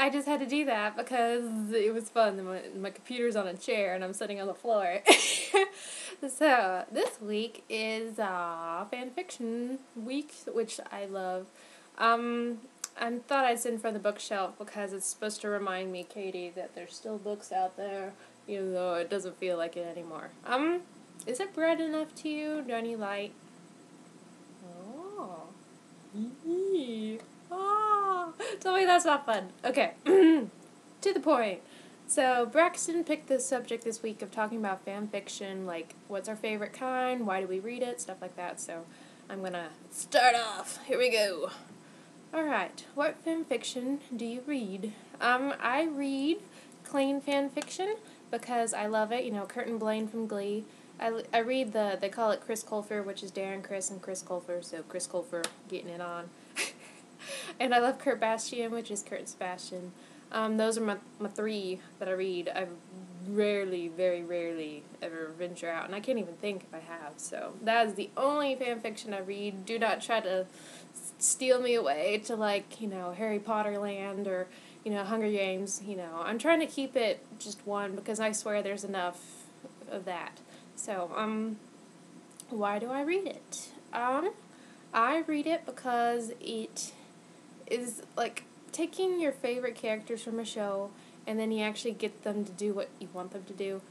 I just had to do that because it was fun. My computer's on a chair and I'm sitting on the floor. So, this week is fan fiction week, which I love. I thought I'd send from the bookshelf because it's supposed to remind me, Katie, that there's still books out there, even though it doesn't feel like it anymore. Is it bright enough to you? Do I need light? Oh. Yee. Oh. Tell me that's not fun. Okay. To the point. So, Braxton picked this subject this week of talking about fan fiction, like, what's our favorite kind, why do we read it, stuff like that. So, I'm gonna start off. Here we go. Alright, what fan fiction do you read? I read clean fan fiction because I love it. You know, Kurt and Blaine from Glee. I read they call it Chris Colfer, which is Darren Criss and Chris Colfer, so Chris Colfer getting it on. And I love Kurt Bastian, which is Kurt and Sebastian. Those are my three that I read. I rarely, very rarely, ever venture out, and I can't even think if I have. So that is the only fan fiction I read. Do not try to steal me away to, like, you know, Harry Potter land or, you know, Hunger Games. You know, I'm trying to keep it just one because I swear there's enough of that. So, why do I read it? I read it because it is, like, taking your favorite characters from a show and then you actually get them to do what you want them to do.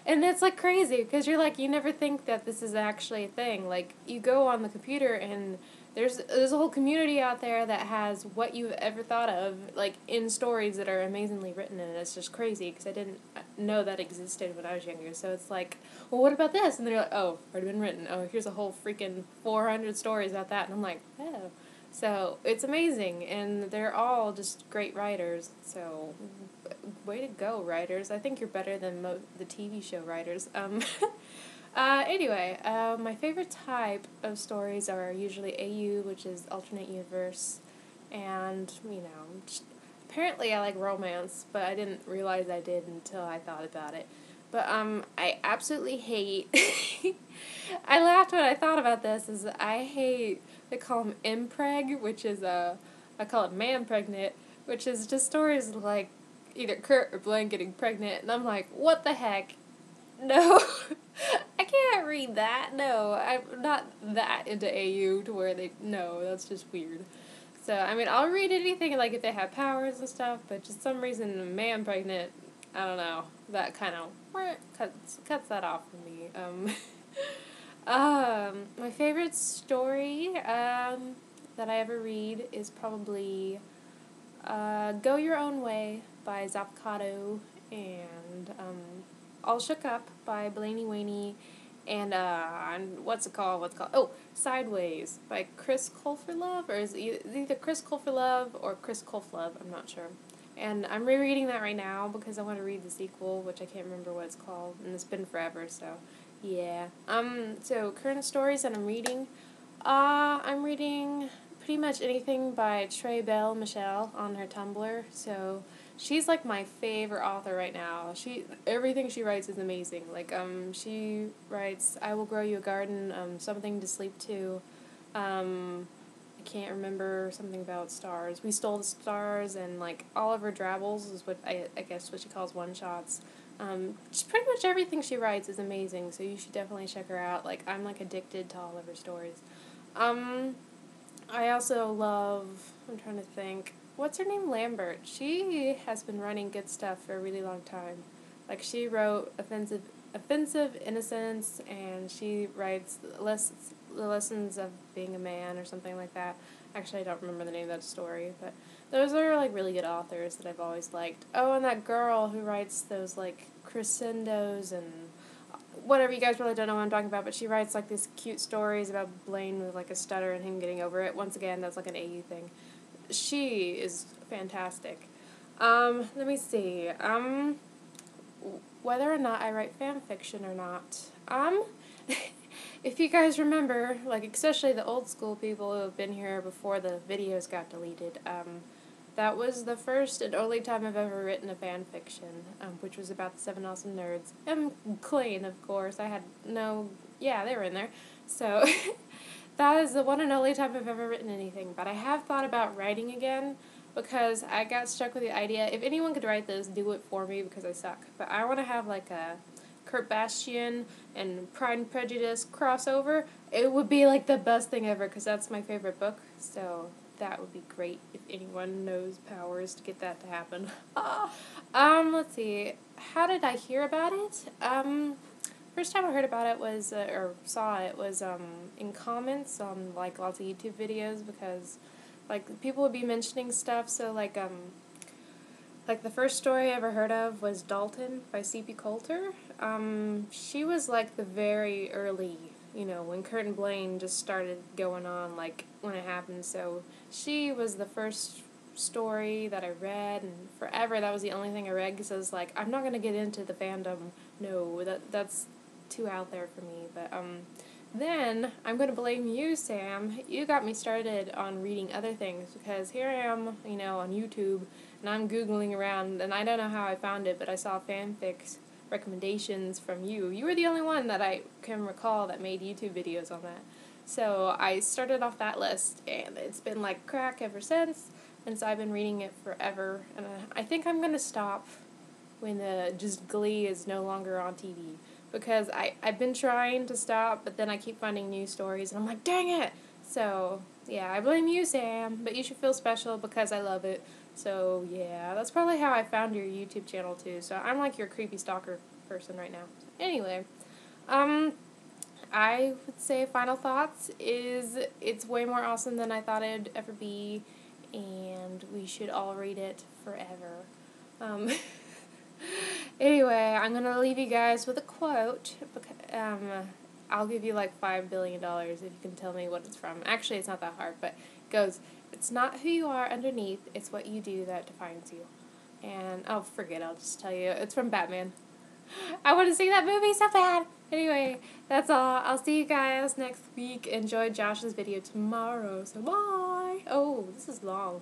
And it's, like, crazy because you're like, you never think that this is actually a thing. Like, you go on the computer and there's a whole community out there that has what you've ever thought of, like, in stories that are amazingly written, and it's just crazy because I didn't know that existed when I was younger. So it's like, well, what about this? And they're like, oh, already been written. Oh, here's a whole freaking 400 stories about that. And I'm like, oh. So it's amazing, and they're all just great writers. So way to go, writers. I think you're better than the TV show writers. Anyway, my favorite type of stories are usually AU, which is alternate universe, and, you know, apparently I like romance, but I didn't realize I did until I thought about it. But, I absolutely hate, I laughed when I thought about this, is I hate, they call them impreg, which is, I call it man pregnant, which is just stories like either Kurt or Blaine getting pregnant, and I'm like, what the heck? No, I can't read that. No, I'm not that into AU to where no, that's just weird. So, I mean, I'll read anything, like, if they have powers and stuff, but just some reason, man pregnant, I don't know, that kind of cuts that off for me. My favorite story, that I ever read is probably, Go Your Own Way by Zappacato and, All Shook Up by Blaney Waney, and what's it called? Oh, Sideways by Chris Colferlove, or is it either Chris Colferlove or Chris Colflove, I'm not sure. And I'm rereading that right now because I want to read the sequel, which I can't remember what it's called, and it's been forever, so yeah. So current stories that I'm reading pretty much anything by Trey Bell Michelle on her Tumblr, so she's, like, my favorite author right now. Everything she writes is amazing. Like, she writes I Will Grow You a Garden, Something to Sleep To, I can't remember, something about stars. We Stole the Stars, and, like, Oliver Drabbles is what I guess what she calls one-shots. Just pretty much everything she writes is amazing, so you should definitely check her out. Like, I'm, like, addicted to all of her stories. I also love, I'm trying to think, what's her name? Lambert. She has been writing good stuff for a really long time. Like, she wrote Offensive Innocence, and she writes the Lessons of Being a Man or something like that. Actually, I don't remember the name of that story, but those are, like, really good authors that I've always liked. Oh, and that girl who writes those, like, crescendos and whatever, you guys really don't know what I'm talking about, but she writes, like, these cute stories about Blaine with, like, a stutter and him getting over it. Once again, that's, like, an AU thing. She is fantastic. Let me see. Whether or not I write fan fiction or not. If you guys remember, like, especially the old school people who have been here before the videos got deleted, that was the first and only time I've ever written a fan fiction, which was about the Seven Awesome Nerds. And Clayton, of course. Yeah, they were in there. So, that is the one and only time I've ever written anything. But I have thought about writing again, because I got stuck with the idea, if anyone could write this, do it for me because I suck. But I want to have like a Kurt Bastian and Pride and Prejudice crossover. It would be like the best thing ever because that's my favorite book. So that would be great if anyone knows powers to get that to happen. Let's see. How did I hear about it? First time I heard about it was, or saw it, was in comments on like lots of YouTube videos because like people would be mentioning stuff. So like the first story I ever heard of was Dalton by C.P. Coulter. She was like the very early, when Kurt and Blaine just started going on, like when it happened. So she was the first story that I read, and forever that was the only thing I read because I was like, I'm not gonna get into the fandom. No, that's too out there for me. But then I'm gonna blame you, Sam. You got me started on reading other things because here I am, on YouTube. And I'm Googling around, and I don't know how I found it, but I saw fanfics recommendations from you. You were the only one that I can recall that made YouTube videos on that. So I started off that list, and it's been like crack ever since, and so I've been reading it forever. And I think I'm going to stop when just Glee is no longer on TV. Because I've been trying to stop, but then I keep finding new stories, and I'm like, dang it! So, yeah, I blame you, Sam, but you should feel special because I love it. So, yeah, that's probably how I found your YouTube channel, too. So, I'm like your creepy stalker person right now. Anyway, I would say final thoughts is it's way more awesome than I thought it'd ever be, and we should all read it forever. Anyway, I'm going to leave you guys with a quote. I'll give you like $5 billion if you can tell me what it's from. Actually, it's not that hard, but it goes, it's not who you are underneath, it's what you do that defines you. And, oh, forget, I'll just tell you. It's from Batman. I want to see that movie so bad. Anyway, that's all. I'll see you guys next week. Enjoy Josh's video tomorrow, so bye. Oh, this is long.